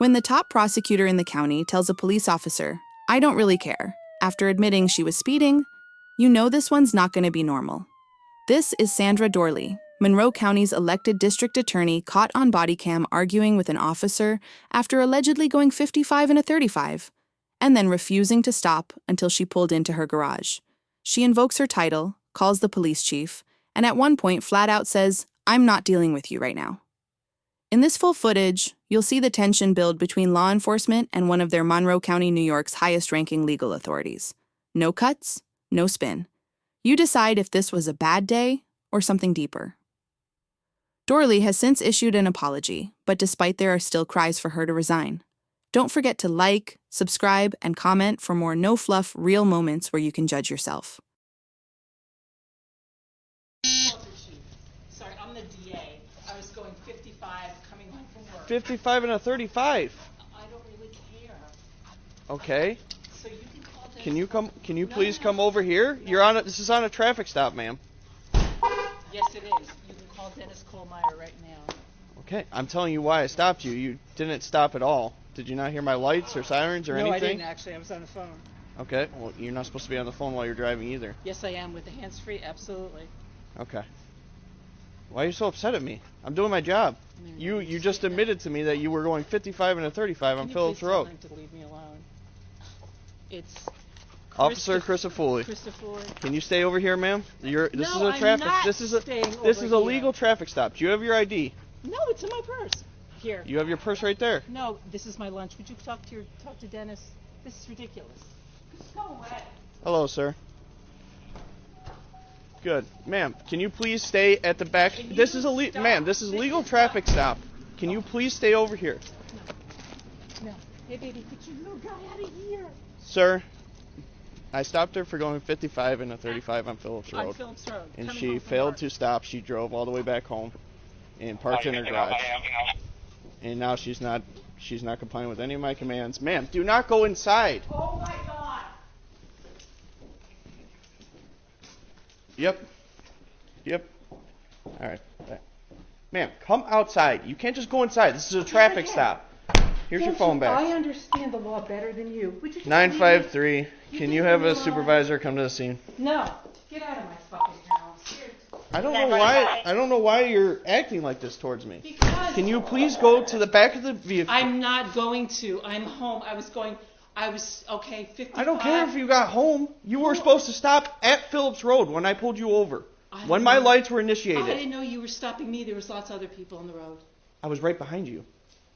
When the top prosecutor in the county tells a police officer, "I don't really care," after admitting she was speeding, you know this one's not going to be normal. This is Sandra Doorley, Monroe County's elected district attorney, caught on Bodycam arguing with an officer after allegedly going 55 in a 35, and then refusing to stop until she pulled into her garage. She invokes her title, calls the police chief, and at one point flat out says, "I'm not dealing with you right now." In this full footage, you'll see the tension build between law enforcement and one of their Monroe County, New York's highest-ranking legal authorities. No cuts, no spin. You decide if this was a bad day or something deeper. Doorley has since issued an apology, but despite there are still cries for her to resign. Don't forget to like, subscribe, and comment for more no-fluff, real moments where you can judge yourself. Sorry, I'm the DA. I was going 55 coming home from work. 55 and a 35. I don't really care. Okay. So you can call Dennis. Can you please come over here? This is on a traffic stop, ma'am. Yes, it is. You can call Dennis Kohlmeyer right now. Okay, I'm telling you why I stopped you. You didn't stop at all. Did you not hear my lights or sirens or anything? No, I didn't actually. I was on the phone. Okay, well, you're not supposed to be on the phone while you're driving either. Yes, I am with the hands-free. Absolutely. Okay. Why are you so upset at me? I'm doing my job. You just admitted to me that you were going 55 and a 35 on Phillips Road. Can you please tell him to leave me alone? It's Officer Christopher. Can you stay over here, ma'am? This is a traffic. This is a legal traffic stop. Do you have your ID? No, it's in my purse. Here. You have your purse right there. No, this is my lunch. Would you talk to Dennis? This is ridiculous. Just go away. Hello, sir. Good, ma'am. Can you please stay at the back? This is legal traffic stop. Can you please stay over here? No. Hey, baby, get your little guy out of here. Sir, I stopped her for going 55 and a 35 on Phillips Road. On Phillips Road. And she failed to stop. She drove all the way back home and parked in her garage. And now she's not complying with any of my commands. Ma'am, do not go inside. Oh my God. Yep. All right. Ma'am, come outside. You can't just go inside. This is a traffic stop. Here's your phone back. I understand the law better than you. 953. Can you have a supervisor come to the scene? No. Get out of my fucking house. I don't know why you're acting like this towards me. Because Can you please go to the back of the vehicle? I'm not going to. I'm home. Okay, 55. I don't care if you got home. You were supposed to stop at Phillips Road when I pulled you over. When my lights were initiated. I didn't know you were stopping me. There was lots of other people on the road. I was right behind you.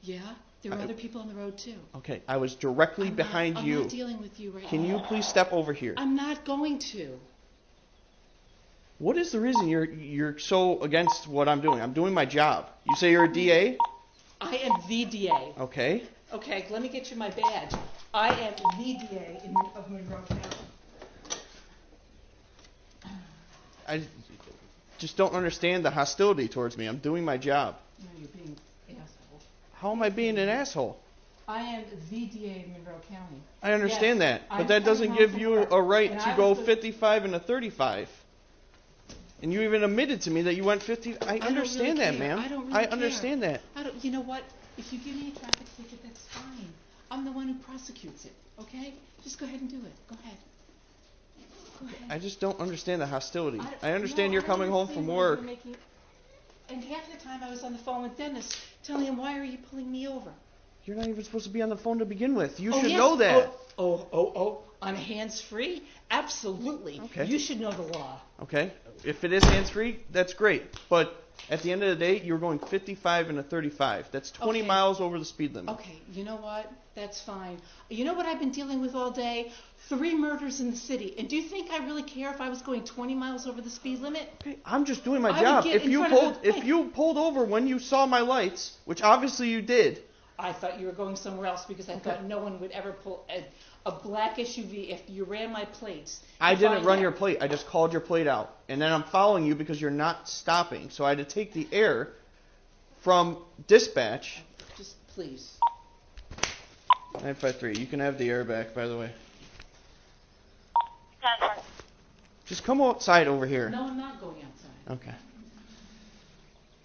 Yeah? There were other people on the road too. Okay, I was directly behind you. I'm not dealing with you right now. Can you please step over here? I'm not going to. What is the reason you're so against what I'm doing? I'm doing my job. You say you're a DA? I am the DA. Okay. Okay, let me get you my badge. I am the DA of Monroe County. I just don't understand the hostility towards me. I'm doing my job. No, you're being an asshole. How am I being an asshole? I am the DA of Monroe County. I understand Yes, that, but that doesn't give you a right to go 55 and a 35. And you even admitted to me that you went 50. I understand that, ma'am. I understand that. You know what? If you give me a traffic ticket, that's fine. I'm the one who prosecutes it, okay? Just go ahead and do it. Go ahead. Go ahead. I just don't understand the hostility. I understand you're coming home from work. And half the time I was on the phone with Dennis telling him, why are you pulling me over? You're not even supposed to be on the phone to begin with. You should know that. I'm hands-free? Absolutely. Okay. You should know the law. Okay. If it is hands-free, that's great. But at the end of the day, you're going 55 and a 35. That's 20 miles over the speed limit. Okay. You know what? That's fine. You know what I've been dealing with all day? 3 murders in the city. And do you think I really care if I was going 20 miles over the speed limit? Okay, I'm just doing my job. If you pulled over when you saw my lights, which obviously you did. I thought you were going somewhere else because I thought no one would ever pull a black SUV if you ran my plates. I didn't run your plate. I just called your plate out. And then I'm following you because you're not stopping. So I had to take the air from dispatch. Just please. 953. You can have the air back, by the way. Just come outside over here. No, I'm not going outside. Okay.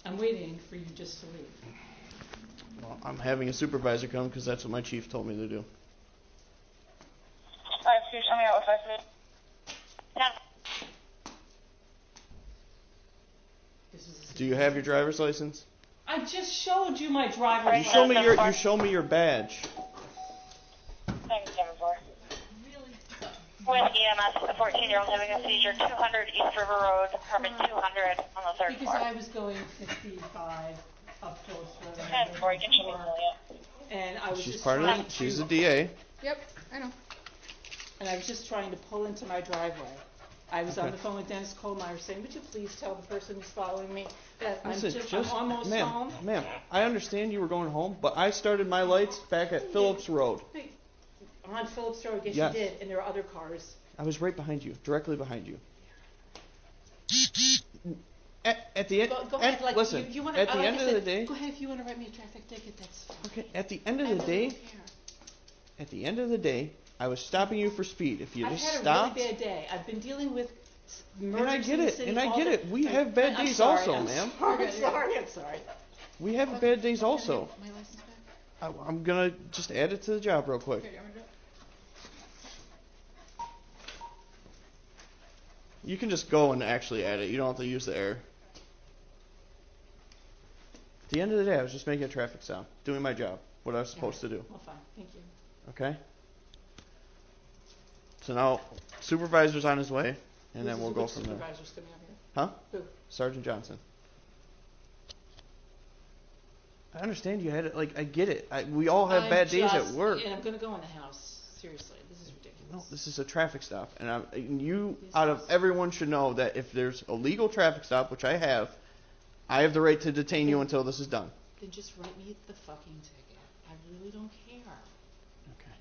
I'm waiting for you just to leave. Well, I'm having a supervisor come because that's what my chief told me to do. Alright, so you're showing me out with 5 feet. Do you have your driver's license? I just showed you my driver's You license. show me your badge. Thank you, 7-4. With EMS, a 14-year-old having a seizure, 200 East River Road, apartment 200 on the 3rd floor. Because I was going 55 up Phillips Road. 10-4, you can show me Juliet. And I was She's just part of trying it. She's to, a DA. Yep, I know. and I was just trying to pull into my driveway. I was on Okay. the phone with Dennis Kohlmeyer saying, would you please tell the person who's following me that Listen, I'm almost home? Ma'am, I understand you were going home, but I started my lights back at Phillips Road. Hey, on Phillips Road, yes, Yes. you did, and there are other cars. I was right behind you, directly behind you. At the end, Go ahead, like, listen. you wanna, At the like end I of said, the day, go ahead if you want to write me a traffic ticket, that's fine. okay. At the end of I the really day, don't care. at the end of the day, I was stopping you for speed. If you I've just had stopped, a really bad day. I've been dealing with and murders I in get the it, city and I all get the- it. We have bad I'm days sorry, also, I'm ma'am. I'm sorry. We have bad days also. My license back? I'm gonna just add it to the job real quick. Okay, I'm gonna do it. You can just go and actually add it. You don't have to use the error. At the end of the day, I was just making a traffic stop, doing my job, what I was supposed to do. Well, fine, thank you. Okay? So now, supervisor's on his way, and then we'll go Which from there. supervisor's coming up here? Huh? Who? Sergeant Johnson. I understand you had it. Like, I get it. We all have bad days at work. And I'm going to go in the house. Seriously, this is ridiculous. No, this is a traffic stop, and you, out of everyone, should know that if there's a legal traffic stop, which I have the right to detain you until this is done. Then just write me the fucking ticket. I really don't care. Okay.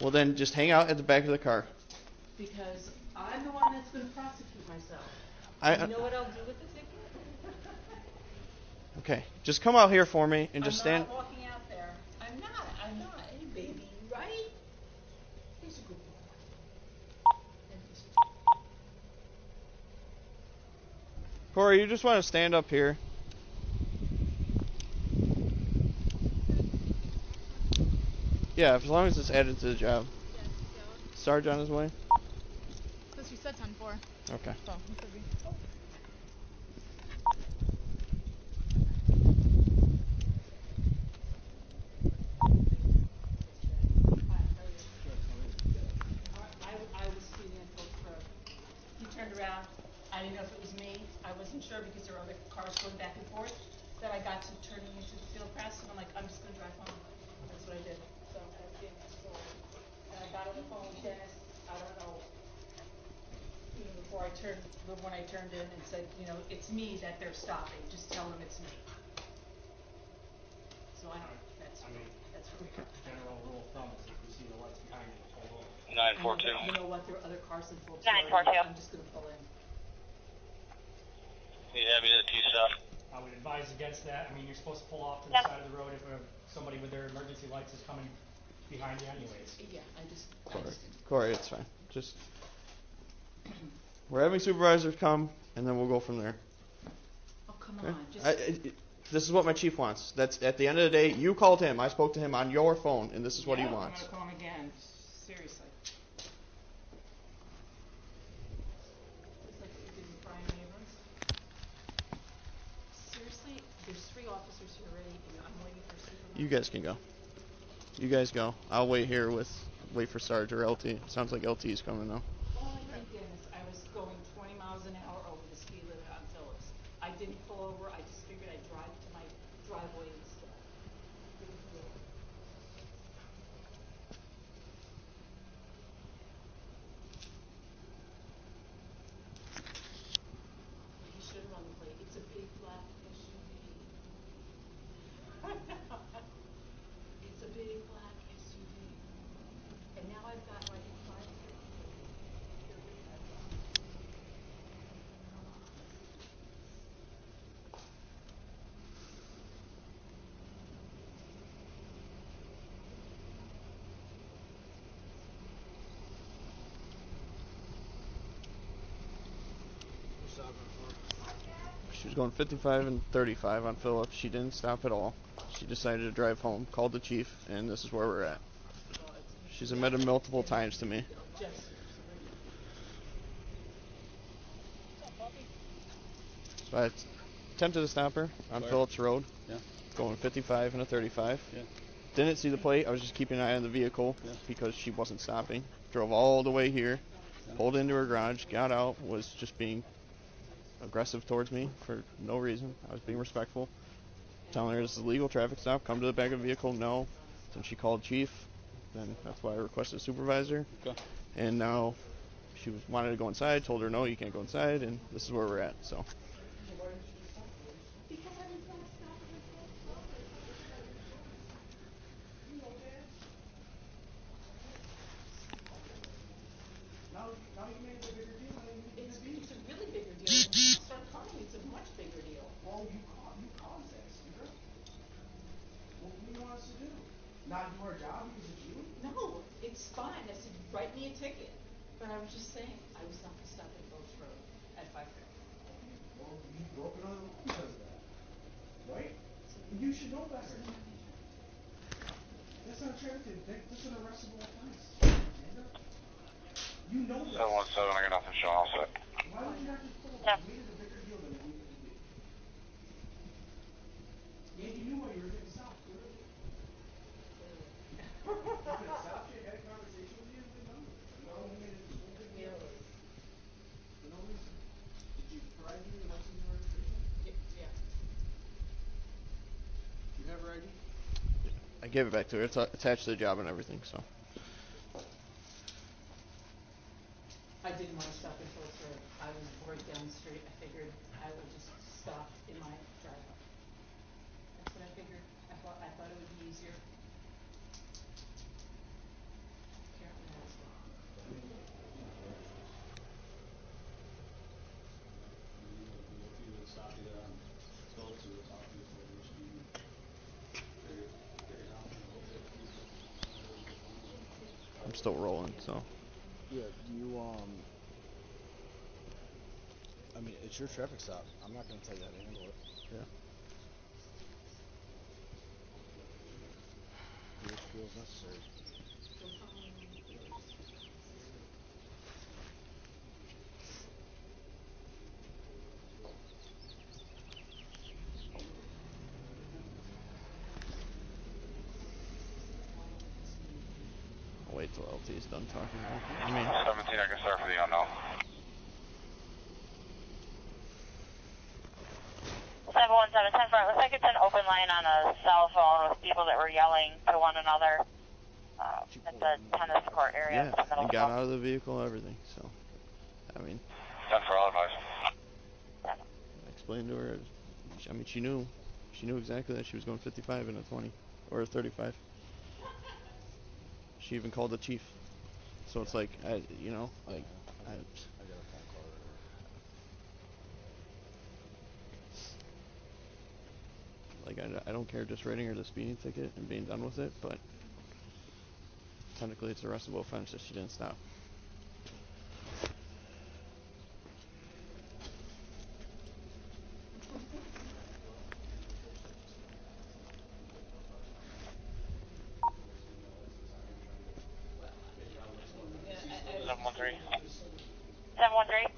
Well, then just hang out at the back of the car. Because I'm the one that's going to prosecute myself. You know what I'll do with the ticket? Okay. Just come out here for me and just stand. I'm not walking out there. I'm not. Hey, baby, right? He's a good boy. Corey, you just want to stand up here. Yeah, as long as it's added to the job. Yes, yeah. Sarge on his way? Because you said 10-4. Okay. So, it could be. I was speeding at Phillips Road. He turned around. I didn't know if it was me. I wasn't sure because there were other cars going back and forth. Then I got to turning into the field press, and I'm like, I'm just going to drive home. That's what I did. So I did. And I got on the phone with Dennis. I don't know. Even before when I turned in and said, you know, it's me that they're stopping. Just tell them it's me. So I don't know. That's what we got. General rule of thumb is if you see the lights behind you, pull over. 942. You know what? There are other cars in Phillips 942. Road. I'm just going to pull in. Yeah, we did a T-stop. I would advise against that. I mean, you're supposed to pull off to the side of the road if somebody with their emergency lights is coming behind you anyways. Yeah, I just Corey, it's fine. Just we're having supervisors come, and then we'll go from there. Oh, come Okay? on. Just This is what my chief wants. That's at the end of the day. You called him. I spoke to him on your phone, and this is what he wants. I'm going to call him again. Seriously. It's like you did with Brian Abrams. Seriously, there's 3 officers here already, and I'm waiting for supervisor. You guys can go. You guys go. I'll wait here wait for Sarge or LT. Sounds like LT is coming though. All I did, Dennis, I was going 20 miles an hour over the speed limit on Phillips. I didn't pull over. I just figured I'd drive to my driveway instead. Didn't do it. You should run the plate. It's a big black SUV. It's a big black SUV. And now I've got like 5 She was going 55 and 35 on Phillips. She didn't stop at all. She decided to drive home, called the chief, and this is where we're at. She's admitted multiple times to me. So I attempted to stop her on Phillips Road, going 55 and a 35. Didn't see the plate. I was just keeping an eye on the vehicle because she wasn't stopping. Drove all the way here, pulled into her garage, got out, was just being aggressive towards me for no reason. I was being respectful, telling her this is a legal traffic stop, come to the back of the vehicle. No. Then she called chief, then that's why I requested a supervisor. And now she wanted to go inside, told her no, you can't go inside, and this is where we're at. So Now you made it a bigger deal than it needs to be. It's a really bigger deal. When you start calling, it's a much bigger deal. Well, you caused that, Sandra. What do you want us to do? Not do our job because it's you? No, it's fine. I said, write me a ticket. But I was just saying, I was not going to stop at Phillips Road at 5:30. Well, you broke another rule because of that. Right? You should know better. That's not traffic. That's an arrestable offense. Sandra? You know that. 717, I got nothing showing, all set. Why would you not just pull it? You made it a bigger deal than it needed to be. And you knew why you were getting stopped, clearly. You could have stopped you, had a conversation with you, and been done with it. But no, you made it this whole big deal. For no reason. Did you provide you your license and registration? Yeah. You have her ID? I gave it back to her. It's attached to the job and everything. So I didn't want to stop at Phillips Road. I was right down the street. I figured I would just stop in my driveway. That's what I figured. I thought it would be easier. Apparently I was wrong. I'm still rolling. So Yeah, you, I mean, it's your traffic stop. I'm not gonna tell you how to handle it. yeah. Which feels necessary. I'll wait till LT is done talking. I mean, 17, I can start for the unknown. 717, 10 front. Looks like it's an open line on a cell phone with people that were yelling to one another at the tennis court area. yeah, and got out of the vehicle, everything. So, I mean, 10 for all advice. I explained to her. I mean, she knew exactly that she was going 55 and a 20 or a 35. She even called the chief. So it's like, I got a phone call. Like, I don't care just writing her the speeding ticket and being done with it, but technically it's a arrestable offense if she didn't stop. Yeah, 713. 713.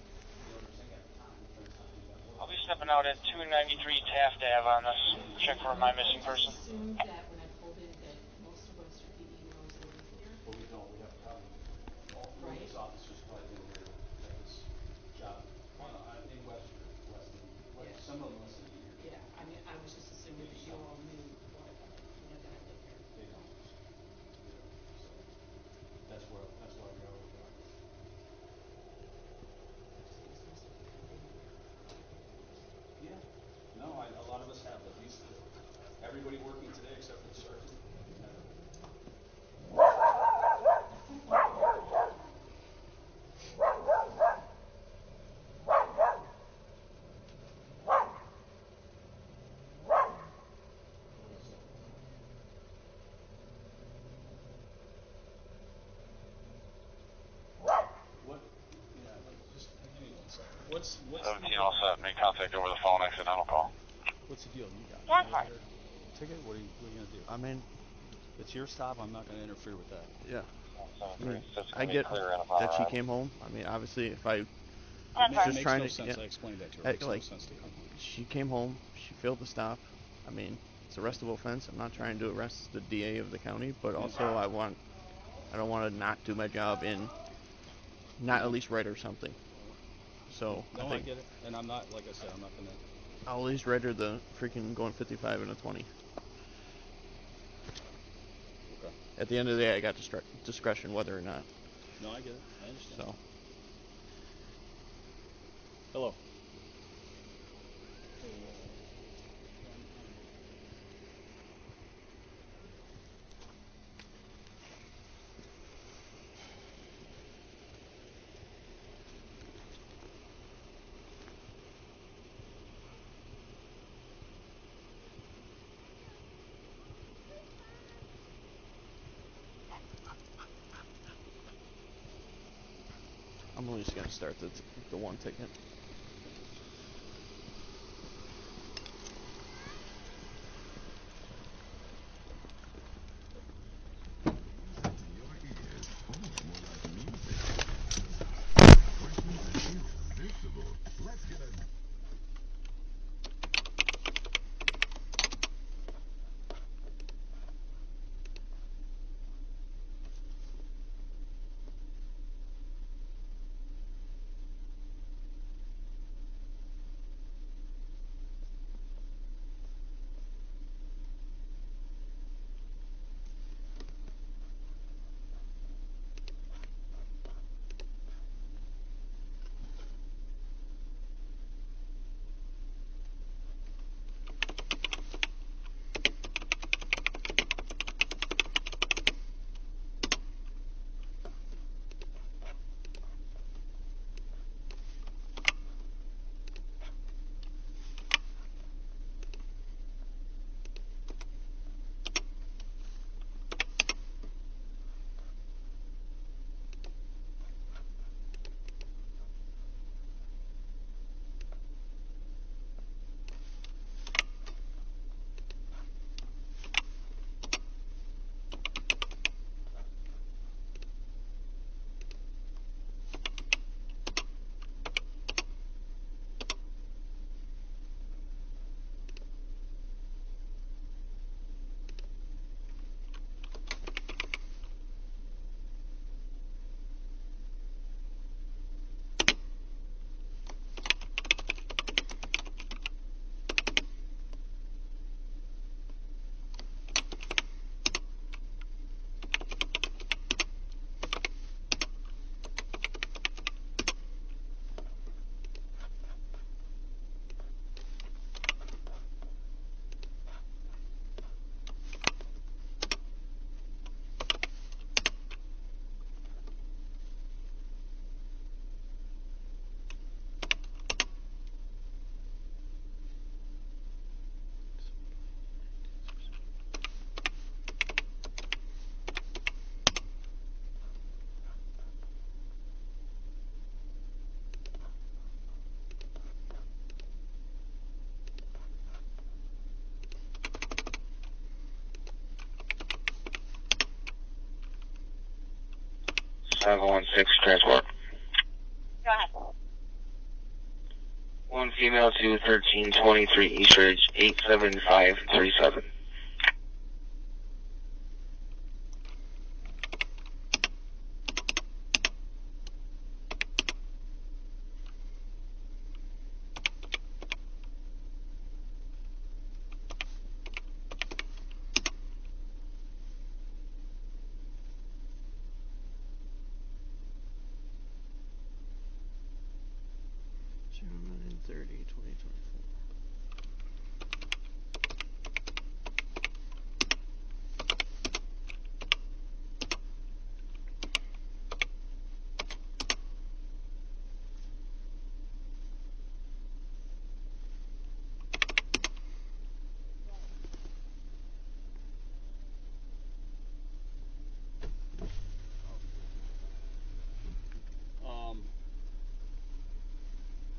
I'll be stepping out at 293 Taft Ave on this. Check for my missing person. assumed that when I pulled in that most of Webster PD knows I live here. But we don't. We have a problem. All three of these officers probably been aware that this job in Webster, some of them less than a year. Yeah, I mean, I was just assuming that you all knew what, that I live here. They don't. So that's why we are where we are. Yeah. No, a lot of us have, at least everybody working today except for the sergeant. What's 17 all set. Make contact over the phone, accidental call. What's the deal? You got Yeah, it. fine. ticket? What are you gonna do? I mean, It's your stop. I'm not gonna interfere with that. yeah. I mean, I get that she came home. I mean, obviously, if I It just makes trying no to sense. yeah, I explained that to her. It makes like no sense to come home. she came home, she failed the stop. I mean, it's a arrestable offense. I'm not trying to arrest the DA of the county, but also I don't want to not do my job and not at least write her something. So No, I I think get it. And I'm not, like I said, I'm not gonna. I'll at least write her the freaking going 55 and a 20. Okay. At the end of the day, I got discretion whether or not. No, I get it. I understand. So. Hello. I'm only just gonna start the one ticket. Transport. Go ahead. One female to 1323 East Ridge, 87537.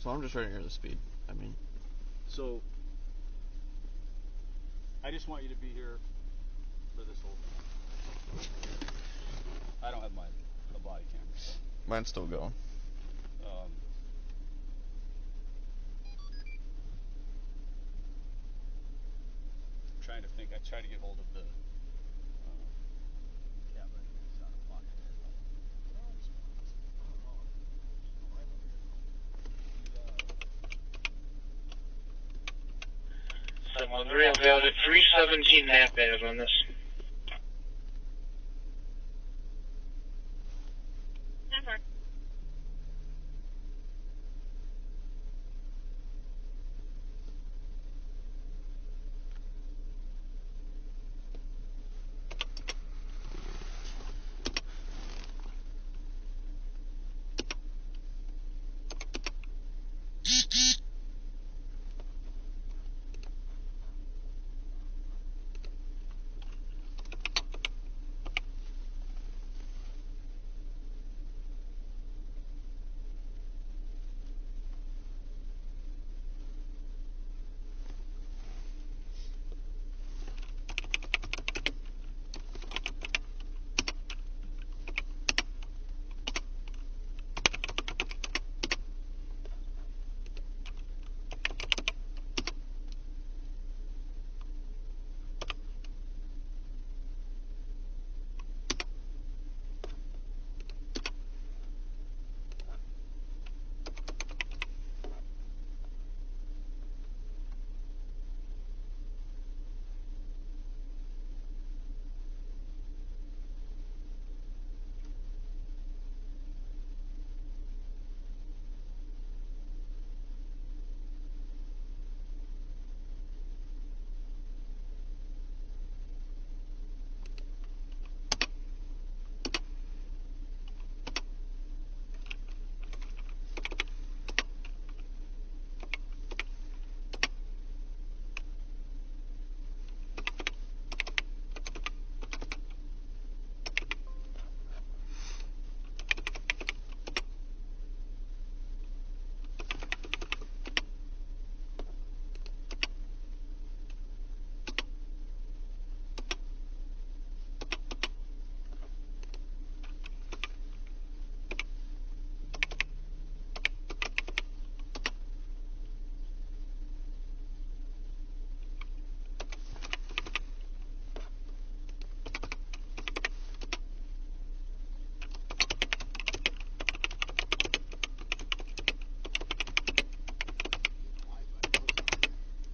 So I'm just writing her the speed. I mean, So I just want you to be here for this whole thing. I don't have a body camera, so. Mine's still going. Trying to think. I tried to get hold of the camera. It's out of pocket. Someone railed out at 317 Nap Ave on this. Never.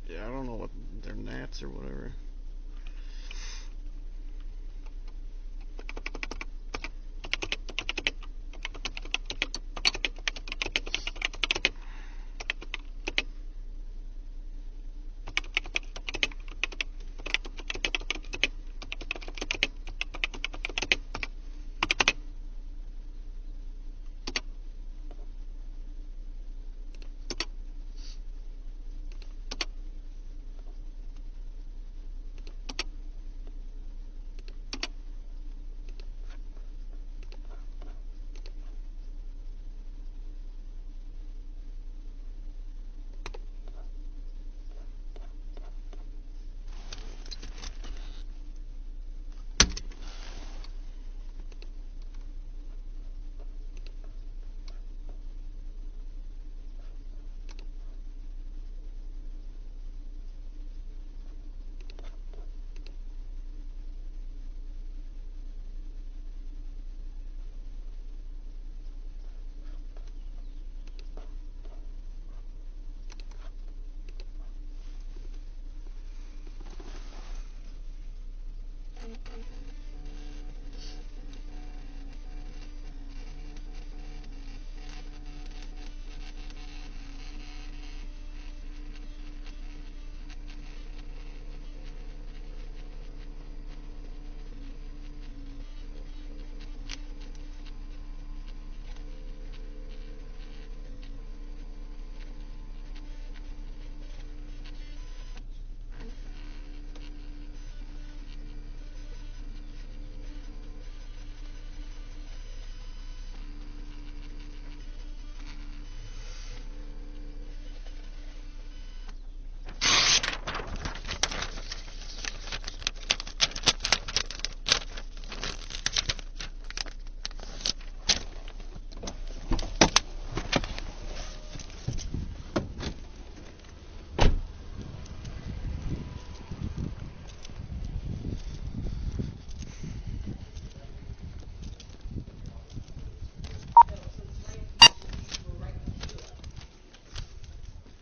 Yeah, I don't know what they're gnats or whatever.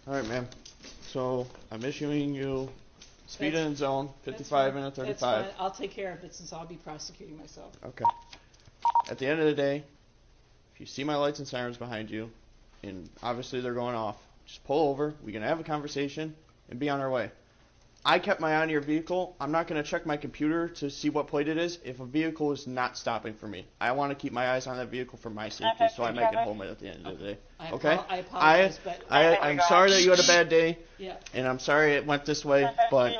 Alright, ma'am. So, I'm issuing you speed in zone, 55 and a 35. That's fine. I'll take care of it since I'll be prosecuting myself. Okay. At the end of the day, if you see my lights and sirens behind you, and obviously they're going off, just pull over, we can have a conversation, and be on our way. I kept my eye on your vehicle. I'm not going to check my computer to see what plate it is if a vehicle is not stopping for me. I want to keep my eyes on that vehicle for my safety, so I make it home at the end of the day. Okay? I apologize, but I'm sorry that you had a bad day, yeah. and I'm sorry it went this way, but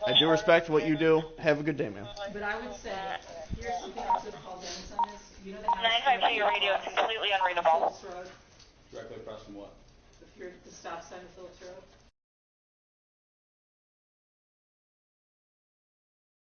I do respect what you do. Have a good day, man. But I would say, here's something else to call Dennis on this. You know the house 952, your radio is completely unreadable. Phillips Road, Directly across from what? the stop sign of Phillips Road.